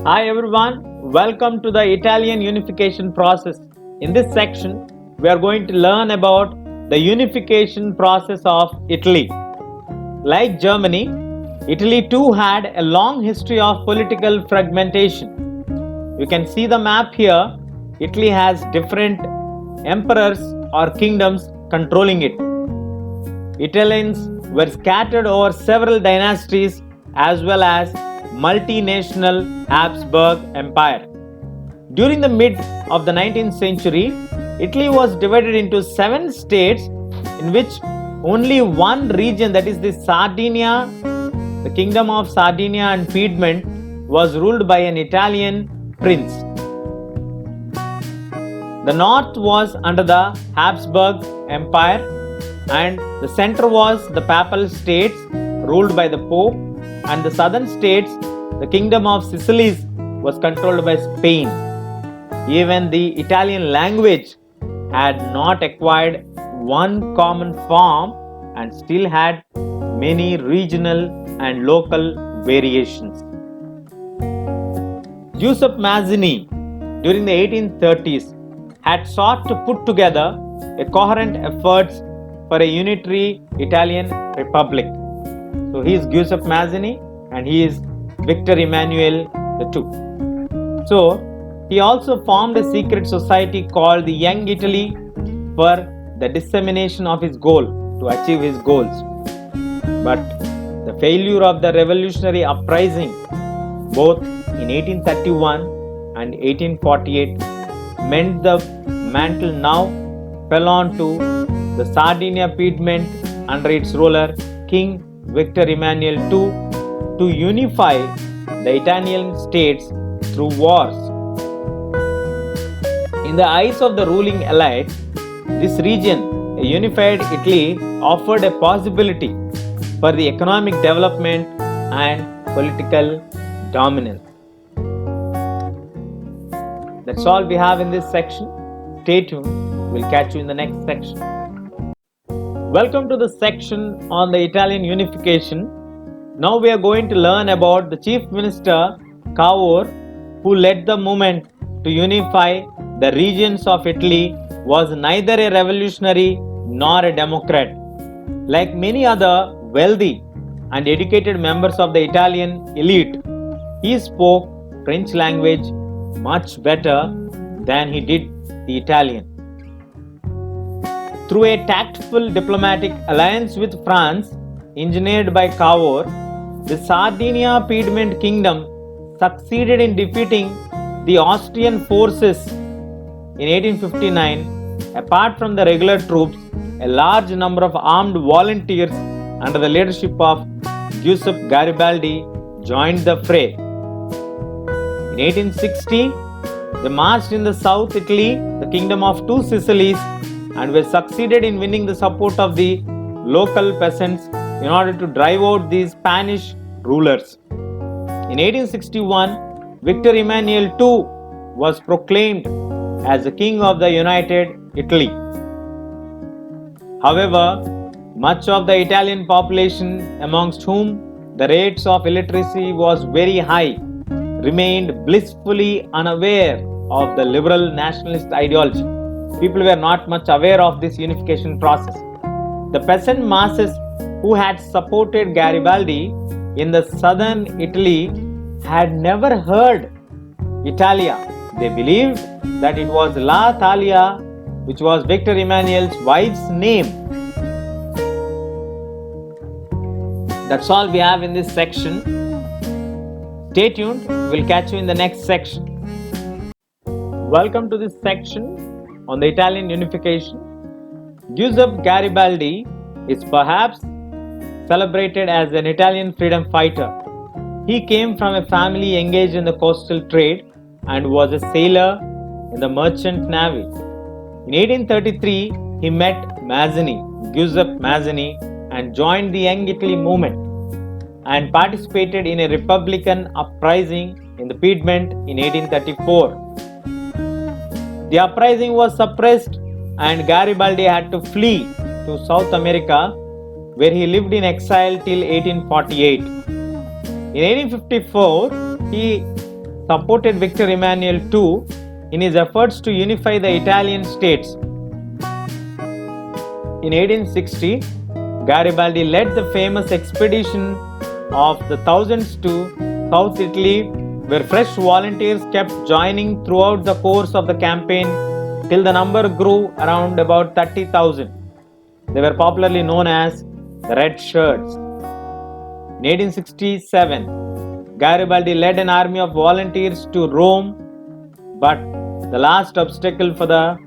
Hi everyone, welcome to the Italian unification process. In this section, we are going to learn about the unification process of Italy. Like Germany, Italy too had a long history of political fragmentation. You can see the map here. Italy has different emperors or kingdoms controlling it. Italians were scattered over several dynasties as well as multinational Habsburg Empire. During the mid of the 19th century, Italy was divided into 7 states in which only one region, that is the Sardinia, the Kingdom of Sardinia and Piedmont, was ruled by an Italian prince. The north was under the Habsburg Empire and the center was the Papal States ruled by the Pope, and the southern states, the Kingdom of Sicily, was controlled by Spain. Even the Italian language had not acquired one common form and still had many regional and local variations. Giuseppe Mazzini, during the 1830s, had sought to put together a coherent efforts for a unitary Italian republic. So he is Giuseppe Mazzini and he is Victor Emmanuel II. So he also formed a secret society called the Young Italy for the dissemination of his goal, to achieve his goals. But the failure of the revolutionary uprising both in 1831 and 1848 meant the mantle now fell on to the Sardinia Piedmont under its ruler King Victor Emmanuel II to unify the Italian states through wars. In the eyes of the ruling elite, this region, a unified Italy, offered a possibility for the economic development and political dominance. That's all we have in this section. Stay tuned. We'll catch you in the next section. Welcome to the section on the Italian unification. Now we are going to learn about the Chief Minister Cavour, who led the movement to unify the regions of Italy, was neither a revolutionary nor a democrat. Like many other wealthy and educated members of the Italian elite, he spoke French language much better than he did the Italian. Through a tactful diplomatic alliance with France, engineered by Cavour, the Sardinia Piedmont Kingdom succeeded in defeating the Austrian forces in 1859. Apart from the regular troops, a large number of armed volunteers under the leadership of Giuseppe Garibaldi joined the fray. In 1860, they marched in the South Italy, the Kingdom of Two Sicilies, and were succeeded in winning the support of the local peasants in order to drive out these Spanish rulers. In 1861, Victor Emmanuel II was proclaimed as the King of the United Italy. However, much of the Italian population, amongst whom the rates of illiteracy was very high, remained blissfully unaware of the liberal nationalist ideology. People were not much aware of this unification process. The peasant masses who had supported Garibaldi in the southern Italy had never heard Italia. They believed that it was La Thalia, which was Victor Emmanuel's wife's name. That's all we have in this section. Stay tuned, we'll catch you in the next section. Welcome to this section on the Italian unification. Giuseppe Garibaldi is perhaps celebrated as an Italian freedom fighter. He came from a family engaged in the coastal trade and was a sailor in the merchant navy. In 1833, he met Mazzini, Giuseppe Mazzini, and joined the Young Italy movement and participated in a republican uprising in the Piedmont in 1834. The uprising was suppressed and Garibaldi had to flee to South America, where he lived in exile till 1848. In 1854, he supported Victor Emmanuel II in his efforts to unify the Italian states. In 1860, Garibaldi led the famous expedition of the Thousands to South Italy, where fresh volunteers kept joining throughout the course of the campaign till the number grew around about 30,000. They were popularly known as the Red Shirts. In 1867, Garibaldi led an army of volunteers to Rome, but the last obstacle for the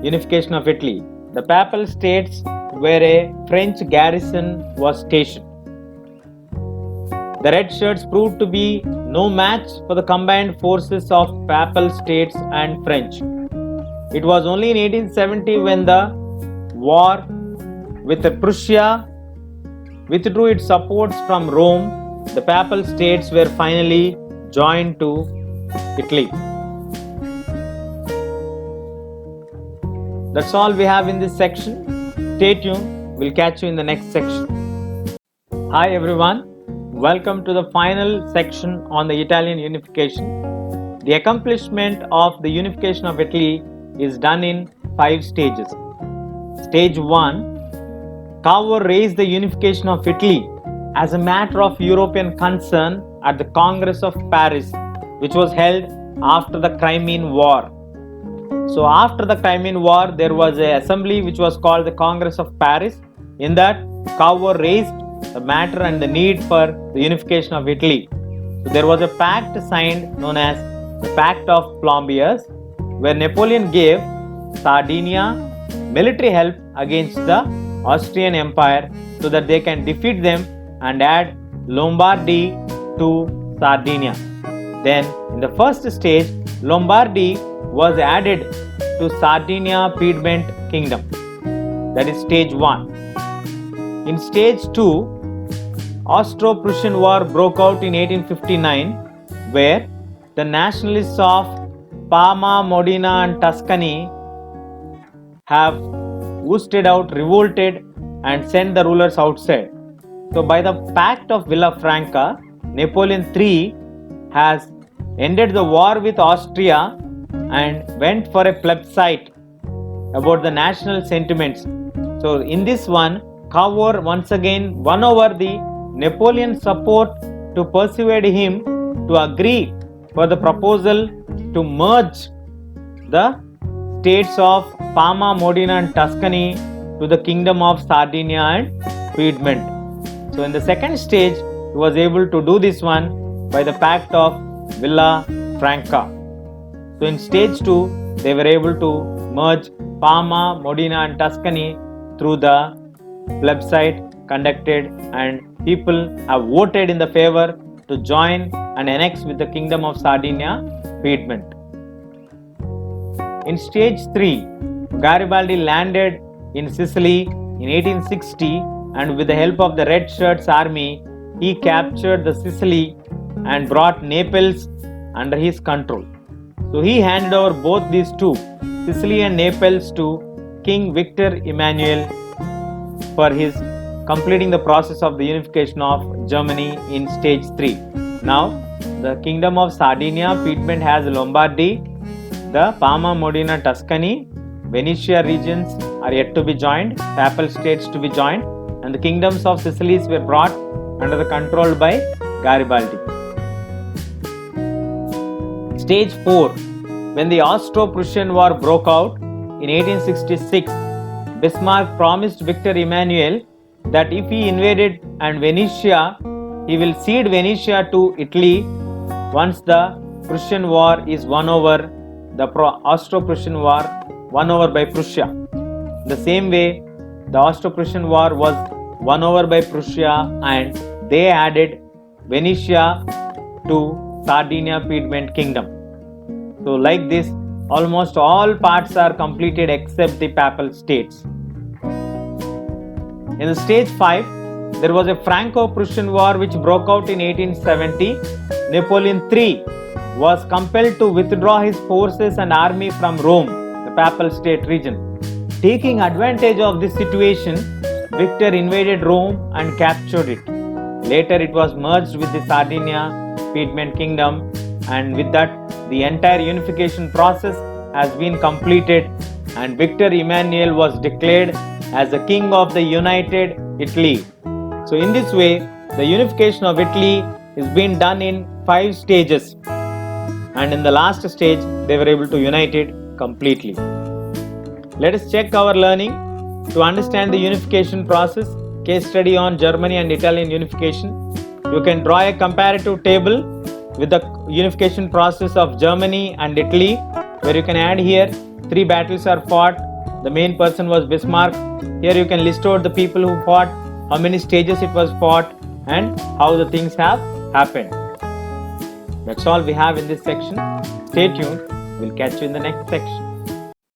unification of Italy, the Papal States where a French garrison was stationed. The Red Shirts proved to be no match for the combined forces of Papal States and French. It was only in 1870 when the war with Prussia withdrew its supports from Rome, the Papal States were finally joined to Italy. That's all we have in this section. Stay tuned. We'll catch you in the next section. Hi everyone. Welcome to the final section on the Italian unification. The accomplishment of the unification of Italy is done in 5 stages. Stage 1. Cavour raised the unification of Italy as a matter of European concern at the Congress of Paris, which was held after the Crimean War. So after the Crimean War, there was an assembly which was called the Congress of Paris. In that, Cavour raised the matter and the need for the unification of Italy. So there was a pact signed known as the Pact of Plombiers, where Napoleon gave Sardinia military help against the Austrian Empire so that they can defeat them and add Lombardy to Sardinia. Then in the first stage, Lombardy was added to Sardinia Piedmont Kingdom. That is stage 1. In stage 2, Austro-Prussian War broke out in 1859, where the nationalists of Parma, Modena and Tuscany have ousted out, revolted and sent the rulers outside. So by the Pact of Villafranca, Napoleon III has ended the war with Austria and went for a plebiscite about the national sentiments. So in this one, Cavour once again won over the Napoleon support to persuade him to agree for the proposal to merge the states of Parma, Modena and Tuscany to the Kingdom of Sardinia and Piedmont. So in the second stage, he was able to do this one by the Pact of Villafranca. So in stage 2, they were able to merge Parma, Modena and Tuscany through the plebiscite conducted, and people have voted in the favor to join and annex with the Kingdom of Sardinia, Piedmont. In stage 3, Garibaldi landed in Sicily in 1860, and with the help of the Red Shirts army, he captured the Sicily and brought Naples under his control. So he handed over both these two, Sicily and Naples, to King Victor Emmanuel for his completing the process of the unification of Germany in stage 3. Now, the Kingdom of Sardinia, Piedmont has Lombardy, the Parma, Modena, Tuscany, Venetia regions are yet to be joined, Papal States to be joined, and the kingdoms of Sicily were brought under the control by Garibaldi. Stage 4. When the Austro-Prussian War broke out in 1866, Bismarck promised Victor Emmanuel that if he invaded and Venetia, he will cede Venetia to Italy once the Prussian War is won over, the Austro-Prussian War won over by Prussia. The same way, the Austro-Prussian War was won over by Prussia and they added Venetia to Sardinia Piedmont Kingdom. So like this, almost all parts are completed except the Papal States. In the stage 5, there was a Franco-Prussian War which broke out in 1870. Napoleon III was compelled to withdraw his forces and army from Rome, the Papal State region. Taking advantage of this situation, Victor invaded Rome and captured it. Later it was merged with the Sardinia Piedmont Kingdom and with that the entire unification process has been completed, and Victor Emmanuel was declared as the king of the united Italy. So in this way, the unification of Italy is being done in 5 stages, and in the last stage they were able to unite it completely. Let us check our learning. To understand the unification process, case study on Germany and Italian unification. You can draw a comparative table with the unification process of Germany and Italy, where you can add here 3 battles are fought. The main person was Bismarck. Here you can list out the people who fought, how many stages it was fought, and how the things have happened. That's all we have in this section. Stay tuned. We'll catch you in the next section.